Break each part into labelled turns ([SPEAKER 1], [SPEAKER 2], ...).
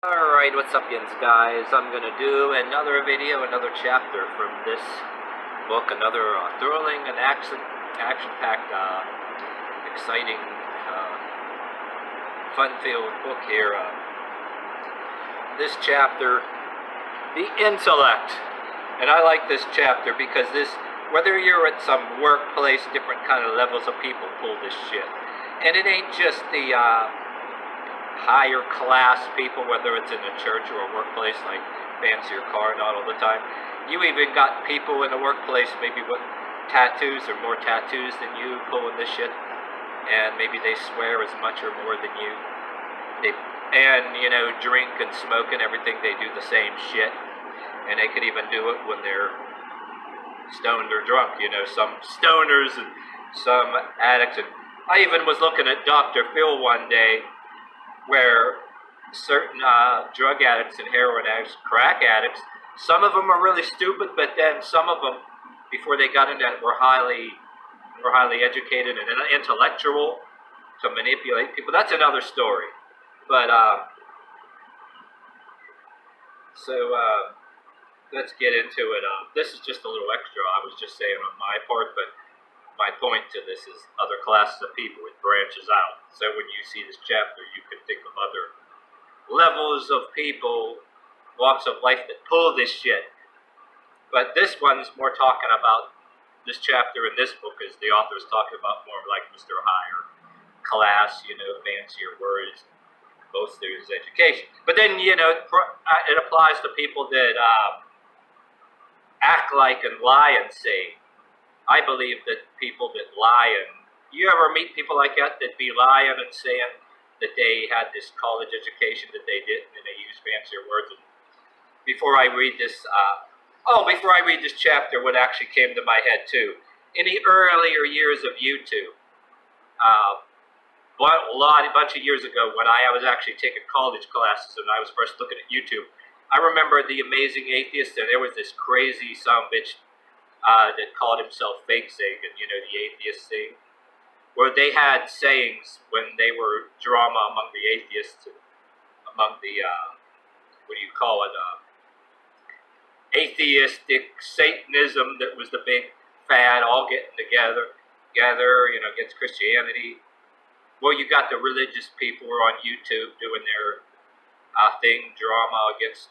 [SPEAKER 1] Alright, what's up yins guys? I'm gonna do another video, another chapter from this book, another thrilling and action-packed, exciting, fun-filled book here. This chapter, The Intellect. And I like this chapter because whether you're at some workplace, different kind of levels of people pull this shit. And it ain't just the, higher class people, whether it's in a church or a workplace, like fancier car, not all the time. You even got people in the workplace, maybe with tattoos or more tattoos than you, pulling this shit, and maybe they swear as much or more than you. And drink and smoke and everything. They do the same shit, and they could even do it when they're stoned or drunk. Some stoners and some addicts. And I even was looking at Dr. Phil one day, where certain drug addicts and heroin addicts, crack addicts, some of them are really stupid, but then some of them, before they got into it, were highly educated and intellectual to manipulate people. That's another story. But let's get into it. This is just a little extra I was just saying on my part, but my point to this is other classes of people. It branches out. So when you see this chapter, you can think of other levels of people, walks of life that pull this shit. But this one's more talking about, this chapter in this book is the author's talking about more like Mr. Higher class, fancier words, both through his education. But then, it applies to people that act like and lie and say. I believe that people that lie, and you ever meet people like that be lying and saying that they had this college education that they didn't, and they use fancier words. And before I read this chapter, what actually came to my head too, in the earlier years of YouTube, a bunch of years ago, when I was actually taking college classes and I was first looking at YouTube, I remember The Amazing Atheist, and there was this crazy son of a bitch that called himself Fake Sagan, the atheist thing, where they had sayings when they were drama among the atheists, among the, atheistic Satanism that was the big fad, all getting together, against Christianity. Well, you got the religious people who are on YouTube doing their thing, drama against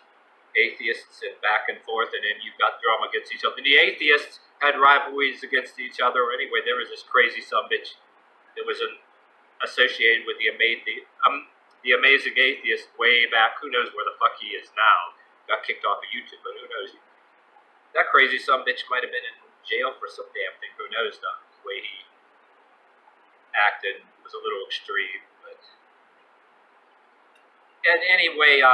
[SPEAKER 1] atheists and back and forth, and then you've got drama against each other. And the atheists had rivalries against each other. Anyway, there was this crazy sumbitch that was associated with the Amazing Atheist way back. Who knows where the fuck he is now? Got kicked off of YouTube, but who knows? That crazy sumbitch might have been in jail for some damn thing. Who knows? The way he acted was a little extreme. But and anyway,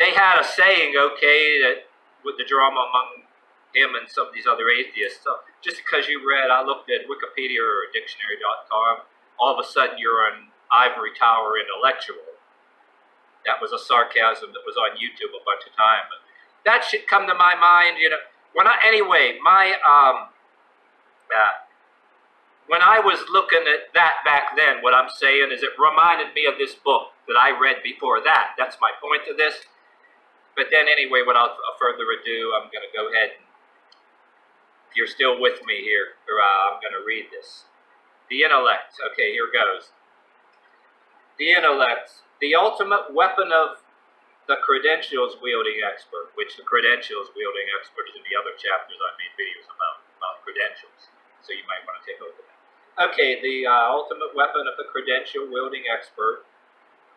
[SPEAKER 1] they had a saying, that with the drama among him and some of these other atheists. So just because I looked at Wikipedia or dictionary.com, all of a sudden you're an ivory tower intellectual. That was a sarcasm that was on YouTube a bunch of times. But that should come to my mind, when I was looking at that back then, what I'm saying is it reminded me of this book that I read before that. That's my point to this. But then anyway, without further ado, I'm going to go ahead and, if you're still with me here, I'm going to read this. The Intellect. Okay, here goes. The Intellect. The ultimate weapon of the credentials-wielding expert, which the credentials-wielding expert is in the other chapters I made videos about credentials. So you might want to take a look at that. Okay, the ultimate weapon of the credential-wielding expert,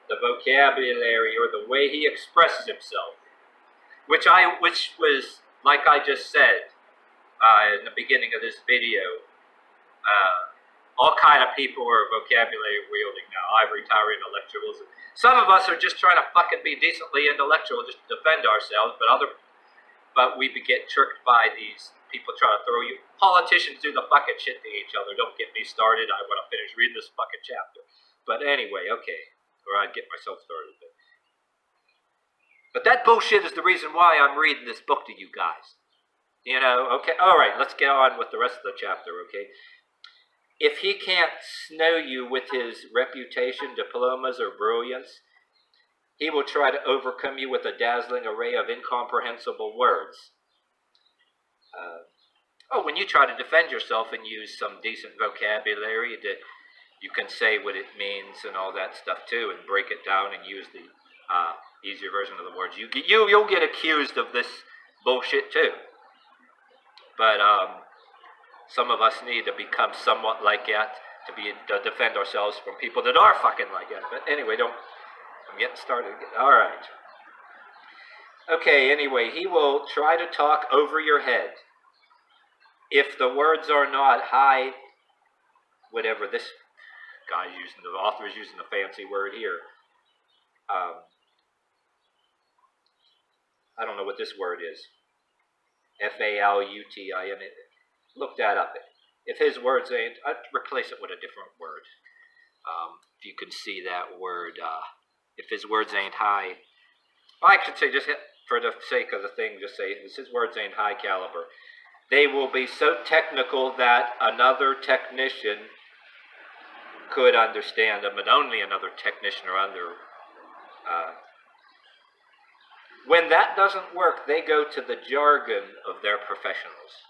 [SPEAKER 1] the vocabulary or the way he expresses himself. Which was, like I just said in the beginning of this video, all kind of people are vocabulary wielding now, ivory tower intellectuals. Some of us are just trying to fucking be decently intellectual just to defend ourselves, but we get tricked by these people trying to throw you. Politicians do the fucking shit to each other. Don't get me started. I want to finish reading this fucking chapter. But anyway, okay, or I'd get myself started. But that bullshit is the reason why I'm reading this book to you guys. Okay, alright, let's get on with the rest of the chapter, okay? If he can't snow you with his reputation, diplomas, or brilliance, He will try to overcome you with a dazzling array of incomprehensible words. When you try to defend yourself and use some decent vocabulary, you can say what it means and all that stuff too, and break it down and use the easier version of the words. You'll get accused of this bullshit too. But some of us need to become somewhat like that to defend ourselves from people that are fucking like that. But anyway, I'm getting started again. All right. Okay, anyway, he will try to talk over your head. If the words are not high, whatever this guy's using, the author is using a fancy word here. I don't know what this word is. F-A-L-U-T-I-N. Look that up. If his words ain't, I'd replace it with a different word. If you can see that word, if his words ain't high, I could say, just for the sake of the thing, just say his words ain't high caliber. They will be so technical that another technician could understand them, and only another technician or other. When that doesn't work, they go to the jargon of their professionals,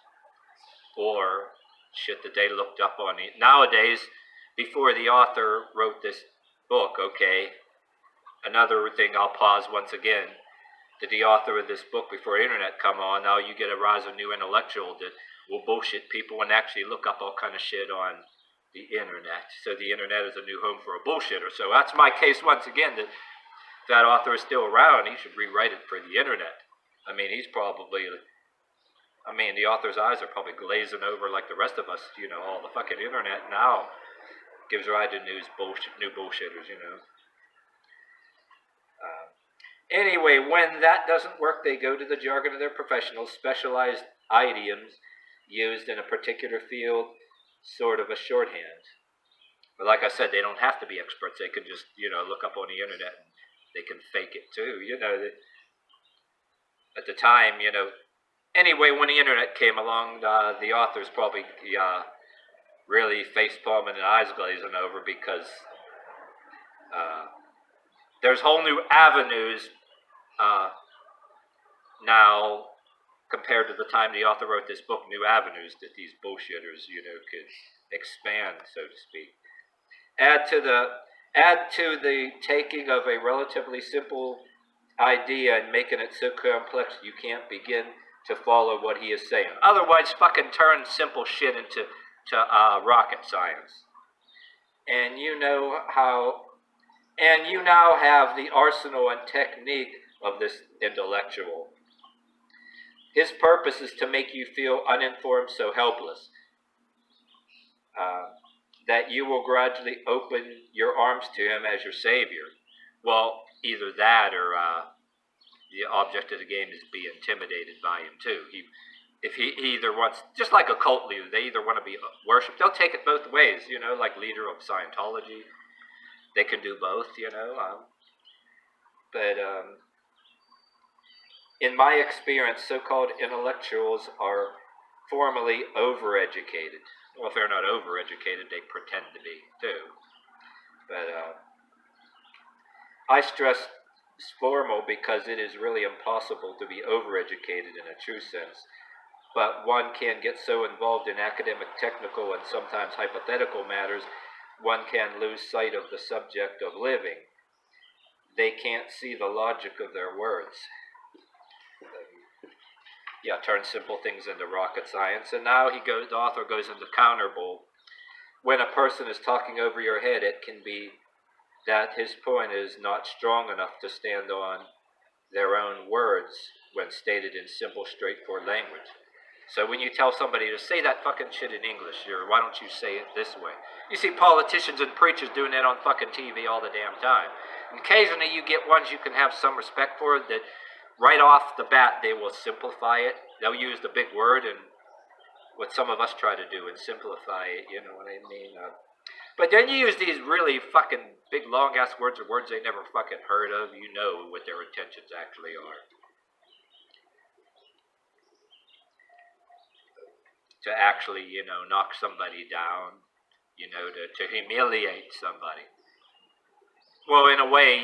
[SPEAKER 1] or shit that they looked up on it. Nowadays, before the author wrote this book, okay, another thing I'll pause once again. Did the author of this book, before internet come on, now you get a rise of new intellectual that will bullshit people and actually look up all kind of shit on the internet. So the internet is a new home for a bullshitter. So that's my case once again, that if that author is still around, he should rewrite it for the internet. I mean, the author's eyes are probably glazing over like the rest of us, all the fucking internet now gives rise to new bullshitters, Anyway, when that doesn't work, they go to the jargon of their professionals, specialized idioms used in a particular field, sort of a shorthand. But like I said, they don't have to be experts. They can just, look up on the internet and they can fake it too, At the time, Anyway, when the internet came along, the author's probably really face-palming and eyes glazing over because there's whole new avenues now compared to the time the author wrote this book, new avenues that these bullshitters, could expand, so to speak. Add to the taking of a relatively simple idea and making it so complex you can't begin to follow what he is saying. Otherwise, fucking turn simple shit into rocket science. And you now have the arsenal and technique of this intellectual. His purpose is to make you feel uninformed, so helpless, that you will gradually open your arms to him as your savior. Well, either that or the object of the game is to be intimidated by him too. If he either wants, just like a cult leader, they either want to be worshipped. They'll take it both ways, like leader of Scientology. They can do both, But in my experience, so-called intellectuals are formally overeducated. Well, if they're not overeducated, they pretend to be too. But I stress formal because it is really impossible to be overeducated in a true sense. But one can get so involved in academic, technical, and sometimes hypothetical matters, one can lose sight of the subject of living. They can't see the logic of their words. Turn simple things into rocket science. And now the author goes into counterbull. When a person is talking over your head, it can be that his point is not strong enough to stand on their own words when stated in simple, straightforward language. So when you tell somebody to say that fucking shit in English, why don't you say it this way? You see politicians and preachers doing that on fucking TV all the damn time. And occasionally you get ones you can have some respect for that right off the bat they will simplify it. They'll use the big word and what some of us try to do and simplify it, you know what I mean? But then you use these really fucking big long-ass words or words they never fucking heard of. You know what their intentions actually are. To actually, knock somebody down, to humiliate somebody. Well, in a way,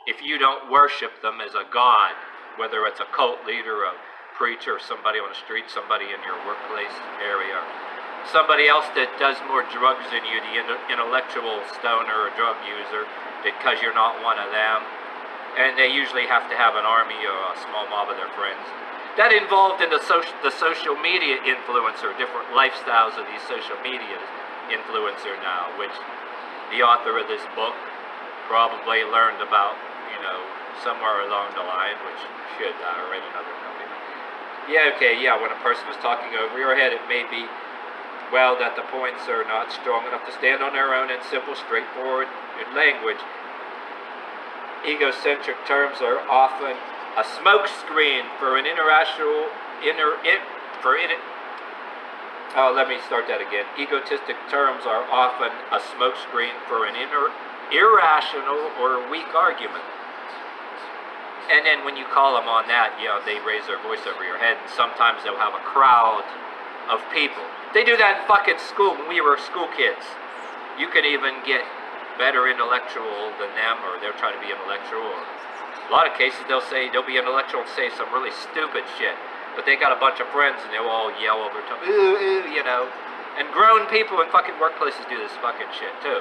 [SPEAKER 1] if you don't worship them as a god, whether it's a cult leader, a preacher, somebody on the street, somebody in your workplace area, somebody else that does more drugs than you, the intellectual stoner or drug user, because you're not one of them. And they usually have to have an army or a small mob of their friends. That involved in the social media influencer, different lifestyles of these social media influencer now, which the author of this book probably learned about, somewhere along the line, which should read another copy. Yeah, okay, yeah, when a person is talking over your head, it may be, well, that the points are not strong enough to stand on their own in simple, straightforward language. Egocentric terms are often a smokescreen for an let me start that again. Egotistic terms are often a smokescreen for an irrational or weak argument. And then when you call them on that, they raise their voice over your head, and sometimes they'll have a crowd of people. They do that in fucking school when we were school kids. You can even get better intellectual than them, or they'll try to be intellectual. Or a lot of cases they'll be intellectual and say some really stupid shit, but they got a bunch of friends and they'll all yell over top, And grown people in fucking workplaces do this fucking shit too.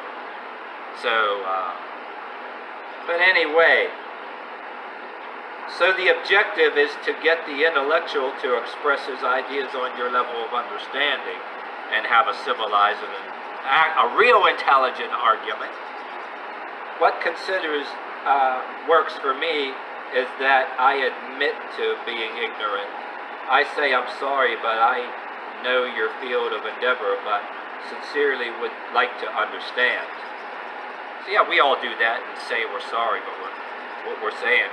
[SPEAKER 1] So, but anyway, so the objective is to get the intellectual to express his ideas on your level of understanding and have a civilized and a real intelligent argument. What works for me is that I admit to being ignorant. I say I'm sorry, but I know your field of endeavor, but sincerely would like to understand. So yeah, we all do that and say we're sorry, but what we're saying,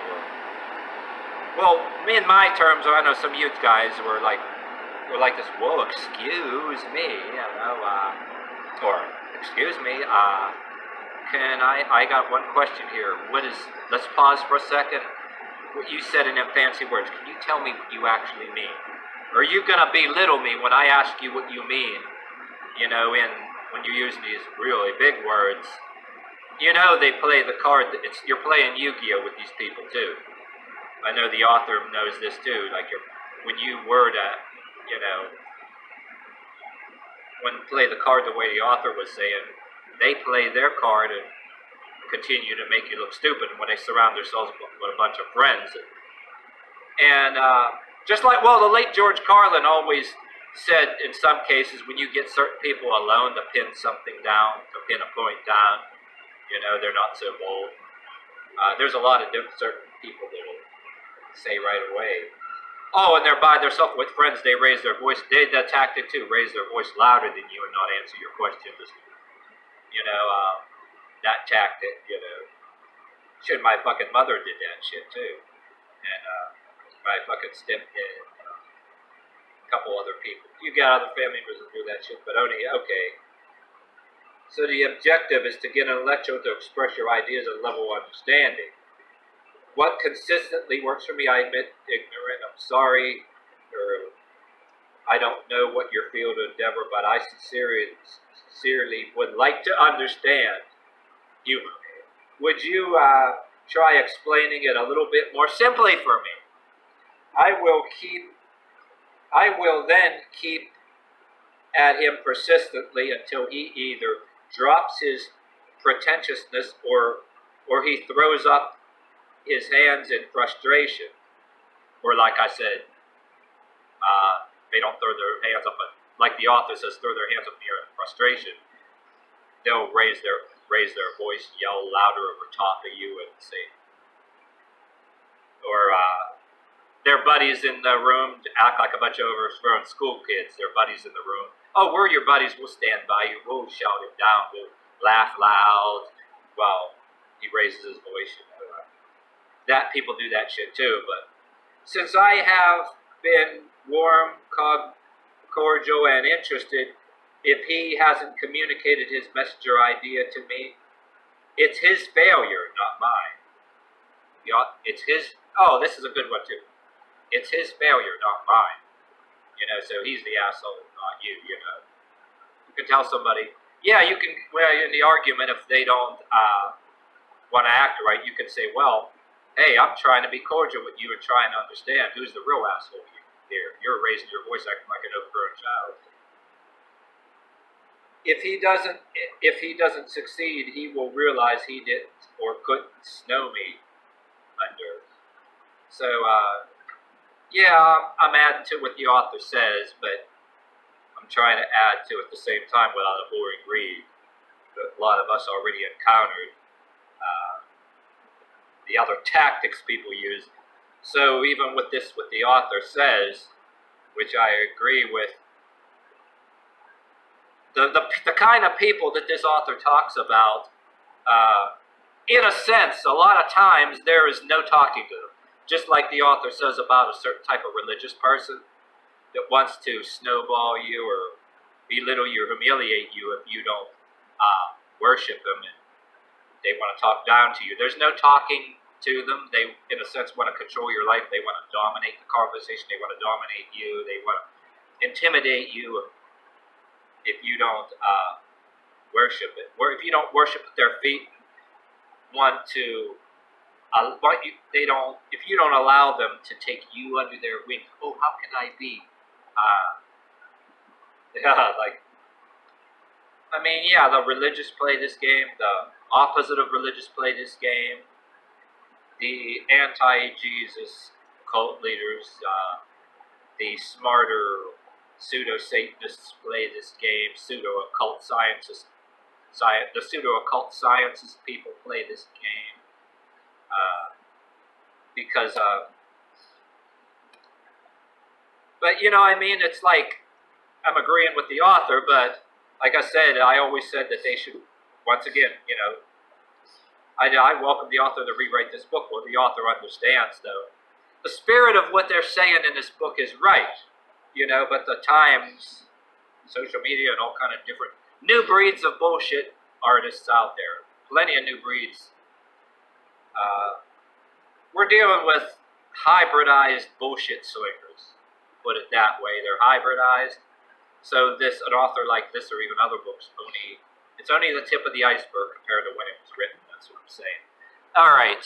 [SPEAKER 1] well, in my terms, I know some youth guys were like this, whoa, excuse me, or excuse me, I got one question here. Let's pause for a second. What you said in them fancy words, can you tell me what you actually mean? Or are you gonna belittle me when I ask you what you mean? When you're using these really big words, they play the card, you're playing Yu-Gi-Oh with these people too. I know the author knows this too, when you word when play the card the way the author was saying, they play their card and continue to make you look stupid when they surround themselves with a bunch of friends. And just like, the late George Carlin always said in some cases, when you get certain people alone to pin something down, to pin a point down, they're not so bold. There's a lot of certain people that will say right away, and they're by themselves with friends, they raise their voice. They the tactic too, raise their voice louder than you and not answer your questions. That tactic, Shit, my fucking mother did that shit too. And my fucking stepdad, a couple other people. You got other family members that do that shit, but only, okay. So the objective is to get an intellectual to express your ideas at a level of understanding. What consistently works for me, I admit, ignorant, I'm sorry, or I don't know what your field of endeavor, but I sincerely would like to understand humor. Would you try explaining it a little bit more simply for me? I will then keep at him persistently until he either drops his pretentiousness or he throws up his hands in frustration, or like I said, they don't throw their hands up, but like the author says, throw their hands up in the air in frustration. They'll raise their voice, yell louder over top of you, and say, or their buddies in the room act like a bunch of overgrown school kids. Their buddies in the room. Oh, we're your buddies. We'll stand by you. We'll shout him down. We'll laugh loud while he raises his voice. That people do that shit too. But since I have been warm, cordial, and interested, if he hasn't communicated his messenger idea to me, it's his failure, not mine. It's his. Oh, this is a good one too. It's his failure, not mine. So he's the asshole, not you. You can tell somebody, yeah, you can. Well, in the argument, if they don't want to act right, you can say, well, hey, I'm trying to be cordial with you and trying to understand who's the real asshole here. You're raising your voice acting like an overgrown child. If he doesn't succeed, he will realize he didn't or couldn't snow me under. So, yeah, I'm adding to what the author says, but I'm trying to add to it at the same time without a boring read that a lot of us already encountered. The other tactics people use. So even with this, what the author says, which I agree with, the kind of people that this author talks about, in a sense, a lot of times there is no talking to them. Just like the author says about a certain type of religious person that wants to snowball you or belittle you or humiliate you if you don't worship them, and they want to talk down to you. There's no talking to them. They, in a sense, want to control your life. They want to dominate the conversation. They want to dominate you. They want to intimidate you if you don't worship it. Or if you don't worship at their feet, if you don't allow them to take you under their wing. Oh, how can I be? The religious play this game. The opposite of religious play this game. The anti-Jesus cult leaders, the smarter pseudo-Satanists play this game. Pseudo-occult scientists, the pseudo-occult sciences people play this game because. But it's like I'm agreeing with the author, but. Like I said, I always said that they should, once again, I welcome the author to rewrite this book. Well, the author understands, though. The spirit of what they're saying in this book is right, but the times, social media, and all kind of different new breeds of bullshit artists out there. Plenty of new breeds. We're dealing with hybridized bullshit slingers. Put it that way. They're hybridized. So an author like this or even other books, it's only the tip of the iceberg compared to when it was written. That's what I'm saying. All right.